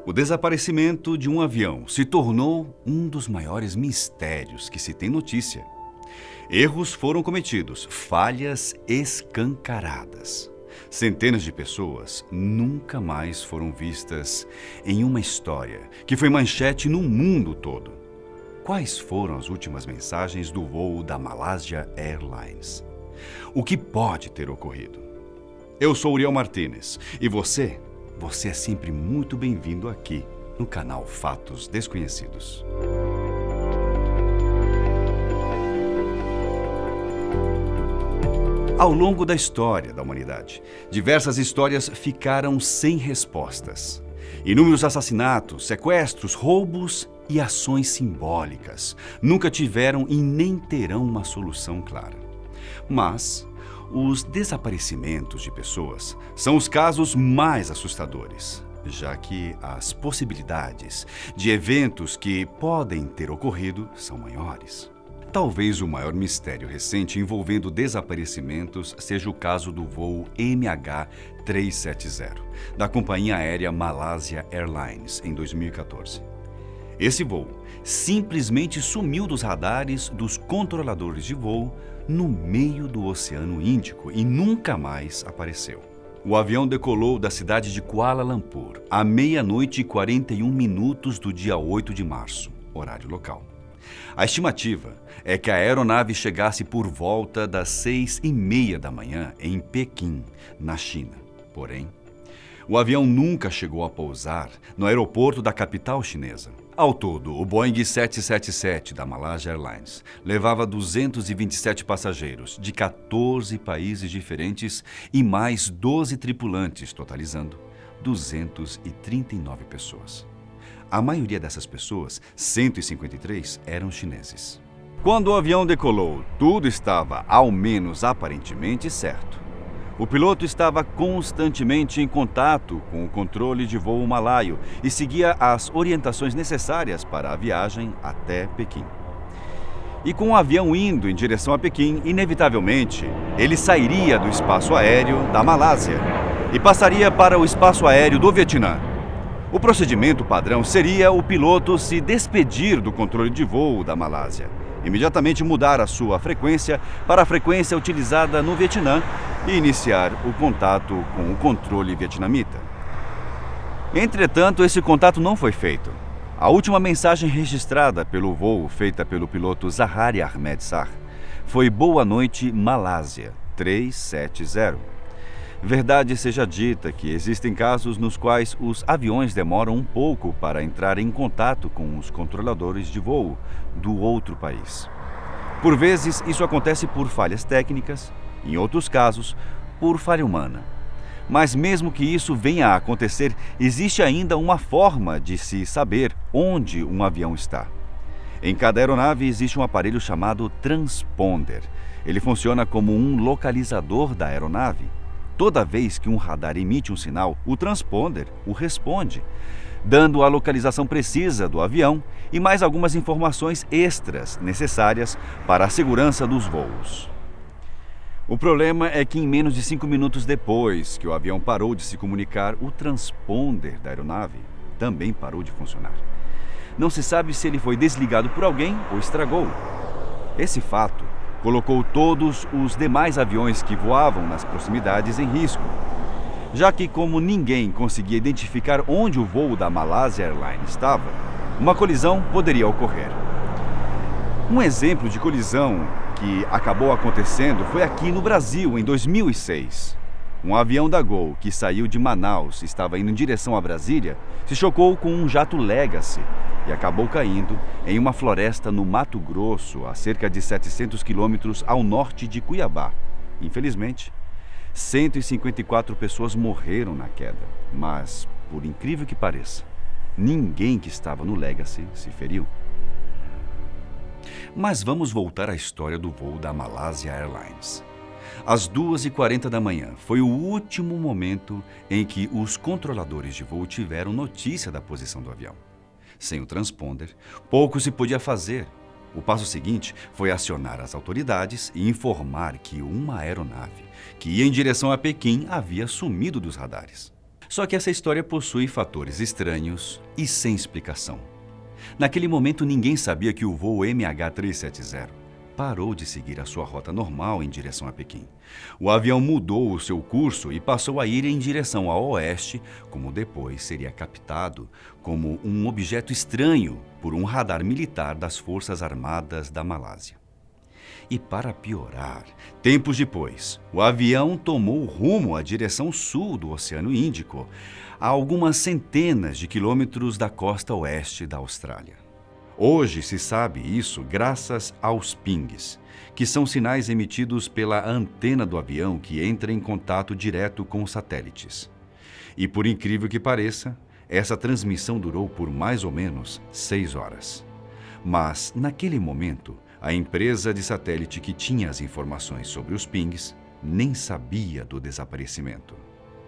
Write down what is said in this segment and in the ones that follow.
O desaparecimento de um avião se tornou um dos maiores mistérios que se tem notícia. Erros foram cometidos, falhas escancaradas. Centenas de pessoas nunca mais foram vistas em uma história que foi manchete no mundo todo. Quais foram as últimas mensagens do voo da Malaysia Airlines? O que pode ter ocorrido? Eu sou Uriel Martínez e você é sempre muito bem-vindo aqui no canal Fatos Desconhecidos. Ao longo da história da humanidade, diversas histórias ficaram sem respostas. Inúmeros assassinatos, sequestros, roubos e ações simbólicas nunca tiveram e nem terão uma solução clara. Mas os desaparecimentos de pessoas são os casos mais assustadores, já que as possibilidades de eventos que podem ter ocorrido são maiores. Talvez o maior mistério recente envolvendo desaparecimentos seja o caso do voo MH370, da companhia aérea Malaysia Airlines, em 2014. Esse voo simplesmente sumiu dos radares dos controladores de voo no meio do Oceano Índico e nunca mais apareceu. O avião decolou da cidade de Kuala Lumpur à 00:41 do dia 8 de março, horário local. A estimativa é que a aeronave chegasse por volta das 6:30 da manhã em Pequim, na China. Porém, o avião nunca chegou a pousar no aeroporto da capital chinesa. Ao todo, o Boeing 777 da Malaysia Airlines levava 227 passageiros de 14 países diferentes e mais 12 tripulantes, totalizando 239 pessoas. A maioria dessas pessoas, 153, eram chineses. Quando o avião decolou, tudo estava, ao menos aparentemente, certo. O piloto estava constantemente em contato com o controle de voo malaio e seguia as orientações necessárias para a viagem até Pequim. E com o avião indo em direção a Pequim, inevitavelmente, ele sairia do espaço aéreo da Malásia e passaria para o espaço aéreo do Vietnã. O procedimento padrão seria o piloto se despedir do controle de voo da Malásia, imediatamente mudar a sua frequência para a frequência utilizada no Vietnã e iniciar o contato com o controle vietnamita. Entretanto, esse contato não foi feito. A última mensagem registrada pelo voo, feita pelo piloto Zahari Ahmed Shah, foi "Boa noite, Malásia 370". Verdade seja dita que existem casos nos quais os aviões demoram um pouco para entrar em contato com os controladores de voo do outro país. Por vezes, isso acontece por falhas técnicas, em outros casos, por falha humana. Mas mesmo que isso venha a acontecer, existe ainda uma forma de se saber onde um avião está. Em cada aeronave existe um aparelho chamado transponder. Ele funciona como um localizador da aeronave. Toda vez que um radar emite um sinal, o transponder o responde, dando a localização precisa do avião e mais algumas informações extras necessárias para a segurança dos voos. O problema é que em menos de 5 minutos depois que o avião parou de se comunicar, o transponder da aeronave também parou de funcionar. Não se sabe se ele foi desligado por alguém ou estragou. Esse fato colocou todos os demais aviões que voavam nas proximidades em risco, já que, como ninguém conseguia identificar onde o voo da Malaysia Airlines estava, uma colisão poderia ocorrer. Um exemplo de colisão que acabou acontecendo foi aqui no Brasil, em 2006. Um avião da Gol que saiu de Manaus e estava indo em direção a Brasília se chocou com um jato Legacy e acabou caindo em uma floresta no Mato Grosso, a cerca de 700 quilômetros ao norte de Cuiabá. Infelizmente, 154 pessoas morreram na queda, mas, por incrível que pareça, ninguém que estava no Legacy se feriu. Mas vamos voltar à história do voo da Malaysia Airlines. Às 2:40 da manhã foi o último momento em que os controladores de voo tiveram notícia da posição do avião. Sem o transponder, pouco se podia fazer. O passo seguinte foi acionar as autoridades e informar que uma aeronave que ia em direção a Pequim havia sumido dos radares. Só que essa história possui fatores estranhos e sem explicação. Naquele momento, ninguém sabia que o voo MH370 parou de seguir a sua rota normal em direção a Pequim. O avião mudou o seu curso e passou a ir em direção ao oeste, como depois seria captado como um objeto estranho por um radar militar das Forças Armadas da Malásia. E para piorar, tempos depois, o avião tomou rumo à direção sul do Oceano Índico, a algumas centenas de quilômetros da costa oeste da Austrália. Hoje se sabe isso graças aos pings, que são sinais emitidos pela antena do avião que entra em contato direto com os satélites. E por incrível que pareça, essa transmissão durou por mais ou menos 6 horas. Mas, naquele momento, a empresa de satélite que tinha as informações sobre os pings nem sabia do desaparecimento.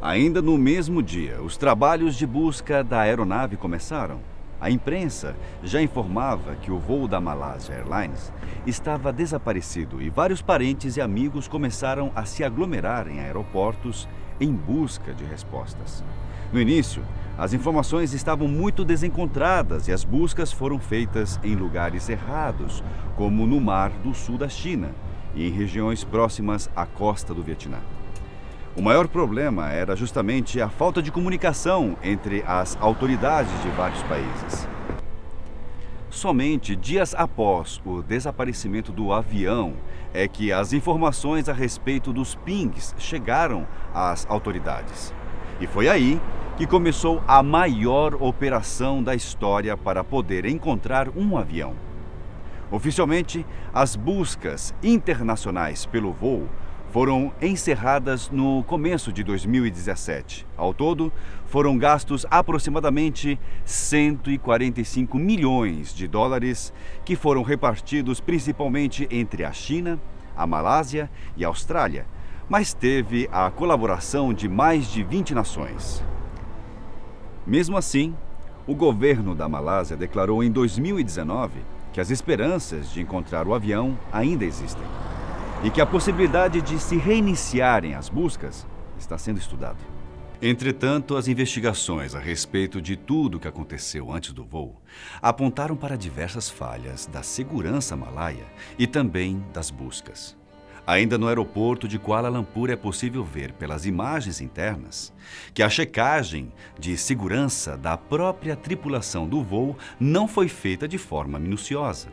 Ainda no mesmo dia, os trabalhos de busca da aeronave começaram. A imprensa já informava que o voo da Malaysia Airlines estava desaparecido e vários parentes e amigos começaram a se aglomerar em aeroportos em busca de respostas. No início, as informações estavam muito desencontradas e as buscas foram feitas em lugares errados, como no mar do sul da China e em regiões próximas à costa do Vietnã. O maior problema era justamente a falta de comunicação entre as autoridades de vários países. Somente dias após o desaparecimento do avião é que as informações a respeito dos pings chegaram às autoridades. E foi aí que começou a maior operação da história para poder encontrar um avião. Oficialmente, as buscas internacionais pelo voo foram encerradas no começo de 2017. Ao todo, foram gastos aproximadamente 145 milhões de dólares, que foram repartidos principalmente entre a China, a Malásia e a Austrália, mas teve a colaboração de mais de 20 nações. Mesmo assim, o governo da Malásia declarou em 2019 que as esperanças de encontrar o avião ainda existem e que a possibilidade de se reiniciarem as buscas está sendo estudada. Entretanto, as investigações a respeito de tudo o que aconteceu antes do voo apontaram para diversas falhas da segurança malaia e também das buscas. Ainda no aeroporto de Kuala Lumpur é possível ver pelas imagens internas que a checagem de segurança da própria tripulação do voo não foi feita de forma minuciosa.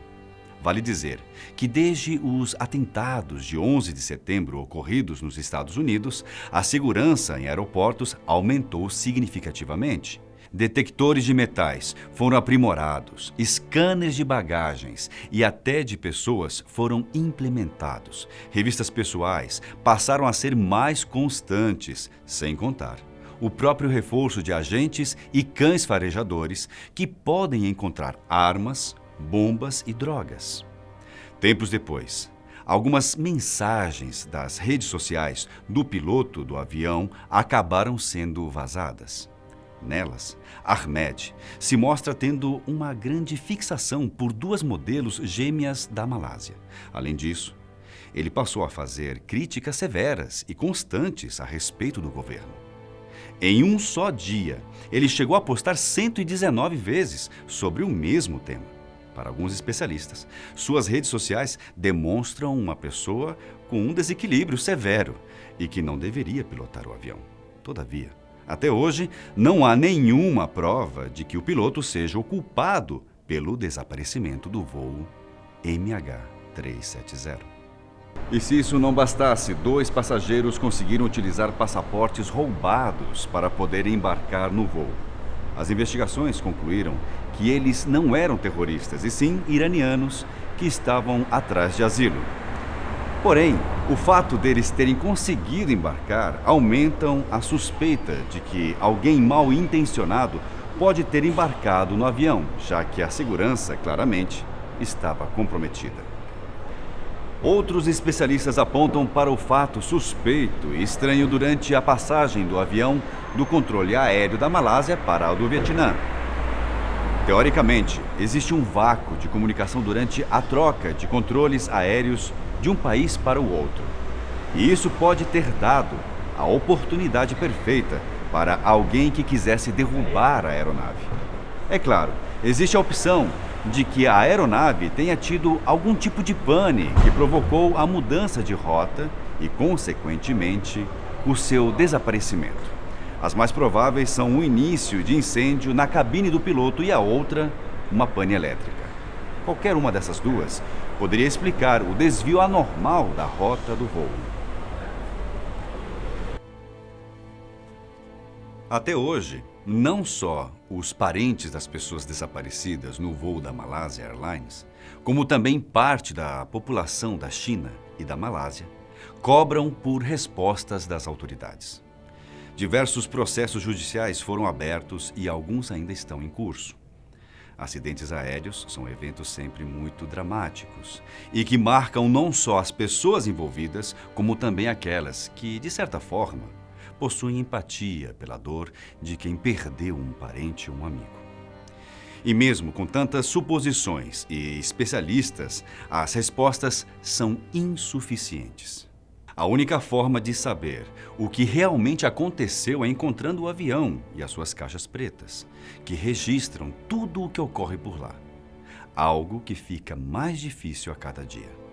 Vale dizer que desde os atentados de 11 de setembro ocorridos nos Estados Unidos, a segurança em aeroportos aumentou significativamente. Detectores de metais foram aprimorados, scanners de bagagens e até de pessoas foram implementados. Revistas pessoais passaram a ser mais constantes, sem contar o próprio reforço de agentes e cães farejadores que podem encontrar armas, bombas e drogas. Tempos depois, algumas mensagens das redes sociais do piloto do avião acabaram sendo vazadas. Nelas, Ahmed se mostra tendo uma grande fixação por 2 modelos gêmeas da Malásia. Além disso, ele passou a fazer críticas severas e constantes a respeito do governo. Em um só dia, ele chegou a postar 119 vezes sobre o mesmo tema. Para alguns especialistas, suas redes sociais demonstram uma pessoa com um desequilíbrio severo e que não deveria pilotar o avião. Todavia, até hoje, não há nenhuma prova de que o piloto seja o culpado pelo desaparecimento do voo MH370. E se isso não bastasse, 2 passageiros conseguiram utilizar passaportes roubados para poder embarcar no voo. As investigações concluíram que eles não eram terroristas, e sim iranianos que estavam atrás de asilo. Porém, o fato deles terem conseguido embarcar aumentam a suspeita de que alguém mal intencionado pode ter embarcado no avião, já que a segurança, claramente, estava comprometida. Outros especialistas apontam para o fato suspeito e estranho durante a passagem do avião do controle aéreo da Malásia para o do Vietnã. Teoricamente, existe um vácuo de comunicação durante a troca de controles aéreos de um país para o outro. E isso pode ter dado a oportunidade perfeita para alguém que quisesse derrubar a aeronave. É claro, existe a opção de que a aeronave tenha tido algum tipo de pane que provocou a mudança de rota e, consequentemente, o seu desaparecimento. As mais prováveis são o início de incêndio na cabine do piloto e a outra, uma pane elétrica. Qualquer uma dessas duas poderia explicar o desvio anormal da rota do voo. Até hoje, não só os parentes das pessoas desaparecidas no voo da Malásia Airlines, como também parte da população da China e da Malásia, cobram por respostas das autoridades. Diversos processos judiciais foram abertos e alguns ainda estão em curso. Acidentes aéreos são eventos sempre muito dramáticos e que marcam não só as pessoas envolvidas, como também aquelas que, de certa forma, possuem empatia pela dor de quem perdeu um parente ou um amigo. E mesmo com tantas suposições e especialistas, as respostas são insuficientes. A única forma de saber o que realmente aconteceu é encontrando o avião e as suas caixas pretas, que registram tudo o que ocorre por lá. Algo que fica mais difícil a cada dia.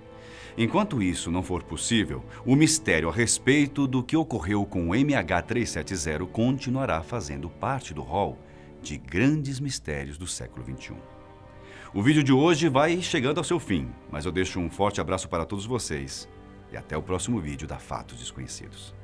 Enquanto isso não for possível, o mistério a respeito do que ocorreu com o MH370 continuará fazendo parte do rol de grandes mistérios do século XXI. O vídeo de hoje vai chegando ao seu fim, mas eu deixo um forte abraço para todos vocês e até o próximo vídeo da Fatos Desconhecidos.